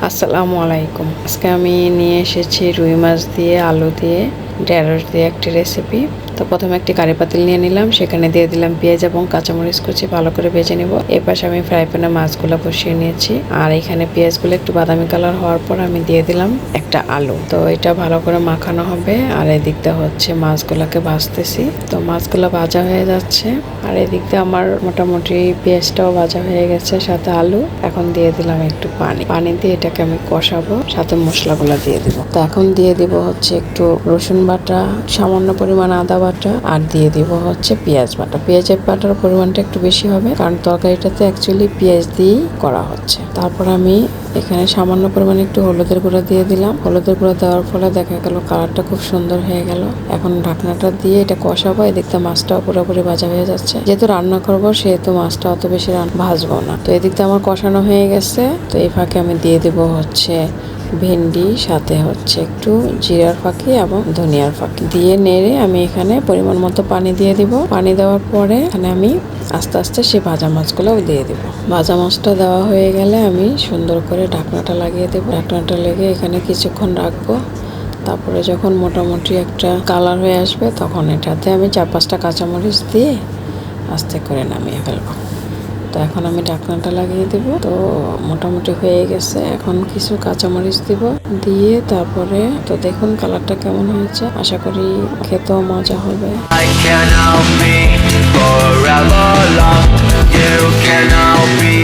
আসসালামু আলাইকুম। আজকে আমি নিয়ে এসেছি রুই মাছ দিয়ে আলু দিয়ে ঢেঁড়স দিয়ে একটি রেসিপি। তো প্রথমে একটি কারি পাতিল নিয়ে নিলাম, সেখানে দিয়ে দিলাম পেঁয়াজ এবং কাঁচামরিচ কুচি, ভালো করে ভেজে নেব। এই পাশে আমি ফ্রাই প্যানে মাছগুলো বসিয়ে নিয়েছি, আর এখানে পেঁয়াজগুলো একটু বাদামি কালার হওয়ার পর আমি দিয়ে দিলাম একটা আলু। তো এটা ভালো করে মাখানো হবে, আর এদিকটা হচ্ছে মাছগুলোকে ভাজতেছি। তো মাছগুলো ভাজা হয়ে যাচ্ছে, আর এদিকটা আমার মোটামুটি পেঁয়াজটাও ভাজা হয়ে গেছে, সাথে আলু। এখন দিয়ে দিলাম একটু পানি দিয়ে এটাকে আমি কষাবো, সাথে মশলাগুলো দিয়ে দিব। তো এখন দিয়ে দিব হচ্ছে একটু রসুন বাটা, সামান্য পরিমাণ আদা বাটা, আর দিয়ে দিব হচ্ছে পেঁয়াজ বাটা। পেঁয়াজের বাটার পরিমাণটা একটু বেশি হবে, কারণ তরকারিটাতে অ্যাকচুয়ালি পেঁয়াজ দিয়েই করা হচ্ছে। তারপর আমি এখানে সামান্য পরিমাণে একটু হলুদের গুঁড়া দিয়ে দিলাম। হলুদের গুঁড়া দেওয়ার ফলে দেখা গেল কালারটা খুব সুন্দর হয়ে গেল। এখন ঢাকনাটা দিয়ে এটা কষাবো। এদিকটা মাছটাও পুরোপুরি ভাজা হয়ে যাচ্ছে। যেহেতু রান্না করবো সেহেতু মাছটা অত বেশি ভাজবো না। তো এদিকটা আমার কষানো হয়ে গেছে। তো এই ফাঁকে আমি দিয়ে দেবো হচ্ছে ভেন্ডি, সাথে হচ্ছে একটু জিরার ফাঁকি এবং ধনিয়ার ফাঁকি দিয়ে নেড়ে আমি এখানে পরিমাণ মতো পানি দিয়ে দিব। পানি দেওয়ার পরে এখানে আমি আস্তে আস্তে সেই ভাজা মাছগুলোও দিয়ে দিব। ভাজা মাছটা দেওয়া হয়ে গেলে আমি সুন্দর করে ঢাকনাটা লাগিয়ে দেবো। ঢাকনাটা লেগে এখানে কিছুক্ষণ রাখবো। তারপরে যখন মোটামুটি একটা কালার হয়ে আসবে, তখন এটাতে আমি 4-5টা কাঁচামরিচ দিয়ে আস্তে করে নামিয়ে ফেলবো। তো এখন আমি ঢাকনাটা লাগিয়ে দেব। তো মোটামুটি হয়ে গেছে। এখন কিছু কাঁচামরিচ দিব, দিয়ে তারপরে তো দেখুন কালারটা কেমন হয়েছে। আশা করি খেতেও মজা হবে। I cannot be forever loved. You cannot be